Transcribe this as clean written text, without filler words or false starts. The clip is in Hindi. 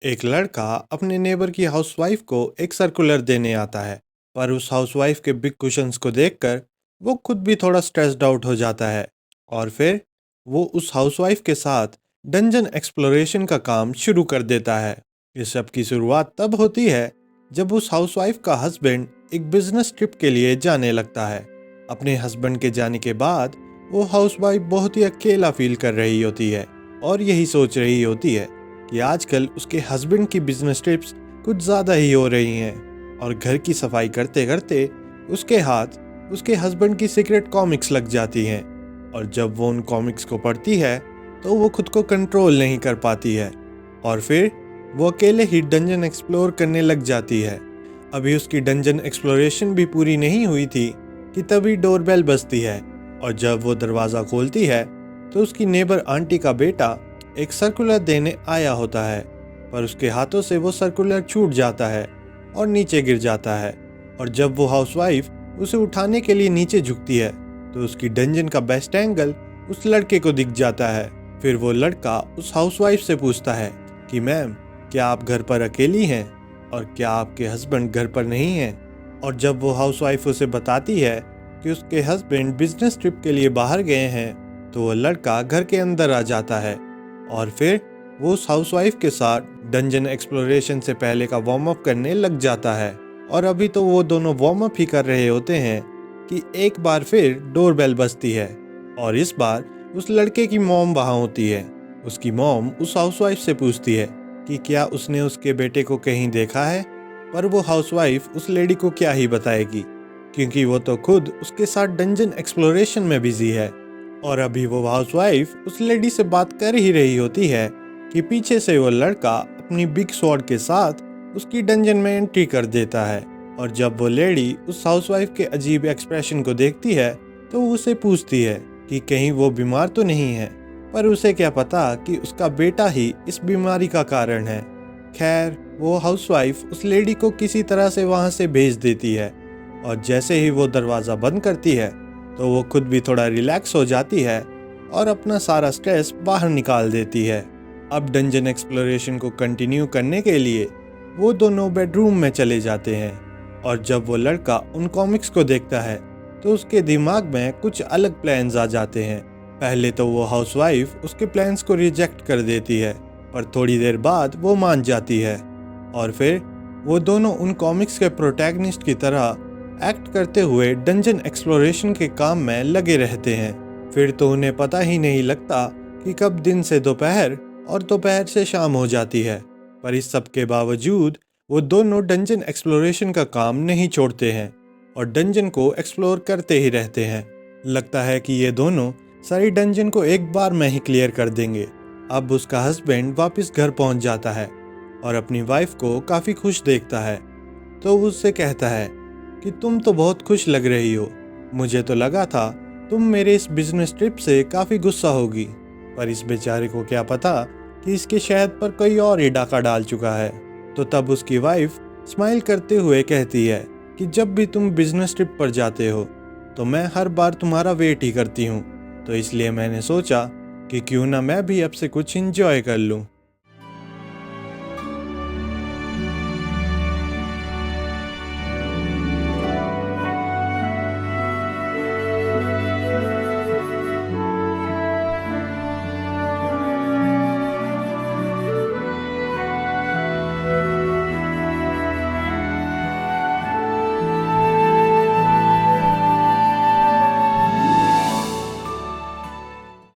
एक लड़का अपने नेबर की हाउसवाइफ को एक सर्कुलर देने आता है। पर उस हाउसवाइफ के बिग कुशंस को देखकर वो खुद भी थोड़ा स्ट्रेस्ड आउट हो जाता है। और फिर वो उस हाउसवाइफ के साथ डंजन एक्सप्लोरेशन का काम शुरू कर देता है। इस सब की शुरुआत तब होती है जब उस हाउसवाइफ का हस्बैंड एक बिजनेस ट्रिप के लिए जाने लगता है। अपने हस्बैंड के जाने के बाद वो हाउसवाइफ बहुत ही अकेला फील कर रही होती है और यही सोच रही होती है कि आजकल उसके हस्बैंड की बिजनेस ट्रिप्स कुछ ज़्यादा ही हो रही हैं और घर की सफाई करते करते उसके हाथ उसके हस्बैंड की सीक्रेट कॉमिक्स लग जाती हैं। और जब वो उन कॉमिक्स को पढ़ती है तो वो खुद को कंट्रोल नहीं कर पाती है और फिर वो अकेले ही डंजन एक्सप्लोर करने लग जाती है। अभी उसकी डंजन एक्सप्लोरेशन भी पूरी नहीं हुई थी कि तभी डोरबेल बजती है और जब वो दरवाज़ा खोलती है तो उसकी नेबर आंटी का बेटा एक सर्कुलर देने आया होता है। पर उसके हाथों से वो सर्कुलर छूट जाता है और नीचे गिर जाता है। और जब वो हाउसवाइफ उसे उठाने के लिए नीचे झुकती है तो उसकी डंजन का बेस्ट एंगल उस लड़के को दिख जाता है। फिर वो लड़का उस हाउसवाइफ से पूछता है कि मैम, क्या आप घर पर अकेली हैं और क्या आपके हस्बैंड घर पर नहीं हैं? और जब वो हाउसवाइफ उसे बताती है कि उसके हस्बैंड बिजनेस ट्रिप के लिए बाहर गए हैं तो वो लड़का घर के अंदर आ जाता है और फिर वो उस हाउसवाइफ के साथ डंजन एक्सप्लोरेशन से पहले का वार्म अप करने लग जाता है। और अभी तो वो दोनों वार्म अप ही कर रहे होते हैं कि एक बार फिर डोरबेल बजती है और इस बार उस लड़के की मॉम वहाँ होती है। उसकी मॉम उस हाउसवाइफ से पूछती है कि क्या उसने उसके बेटे को कहीं देखा है। पर वो हाउसवाइफ उस लेडी को क्या ही बताएगी क्योंकि वो तो खुद उसके साथ डंजन एक्सप्लोरेशन में बिजी है। और अभी वो हाउसवाइफ उस लेडी से बात कर ही रही होती है कि पीछे से वो लड़का अपनी बिग स्वॉर्ड के साथ उसकी डंजन में एंट्री कर देता है। और जब वो लेडी उस हाउसवाइफ के अजीब एक्सप्रेशन को देखती है तो वो उसे पूछती है कि कहीं वो बीमार तो नहीं है। पर उसे क्या पता कि उसका बेटा ही इस बीमारी का कारण है। खैर, वो हाउसवाइफ उस लेडी को किसी तरह से वहां से भेज देती है और जैसे ही वो दरवाज़ा बंद करती है तो वो खुद भी थोड़ा रिलैक्स हो जाती है और अपना सारा स्ट्रेस बाहर निकाल देती है। अब डंजन एक्सप्लोरेशन को कंटिन्यू करने के लिए वो दोनों बेडरूम में चले जाते हैं। और जब वो लड़का उन कॉमिक्स को देखता है तो उसके दिमाग में कुछ अलग प्लान्स आ जाते हैं। पहले तो वो हाउसवाइफ उसके प्लान्स को रिजेक्ट कर देती है पर थोड़ी देर बाद वो मान जाती है और फिर वो दोनों उन कॉमिक्स के प्रोटैगनिस्ट की तरह एक्ट करते हुए डंजन एक्सप्लोरेशन के काम में लगे रहते हैं। फिर तो उन्हें पता ही नहीं लगता कि कब दिन से दोपहर और दोपहर से शाम हो जाती है। पर इस सब के बावजूद वो दोनों डंजन एक्सप्लोरेशन का काम नहीं छोड़ते हैं और डंजन को एक्सप्लोर करते ही रहते हैं। लगता है कि ये दोनों सारी डंजन को एक बार में ही क्लियर कर देंगे। अब उसका हस्बैंड वापस घर पहुंच जाता है और अपनी वाइफ को काफ़ी खुश देखता है तो वो उससे कहता है कि तुम तो बहुत खुश लग रही हो। मुझे तो लगा था तुम मेरे इस बिजनेस ट्रिप से काफ़ी गुस्सा होगी। पर इस बेचारे को क्या पता कि इसके शहद पर कोई और ही डाका डाल चुका है। तो तब उसकी वाइफ स्माइल करते हुए कहती है कि जब भी तुम बिजनेस ट्रिप पर जाते हो तो मैं हर बार तुम्हारा वेट ही करती हूँ, तो इसलिए मैंने सोचा कि क्यों ना मैं भी अब से कुछ एंजॉय कर लूँ।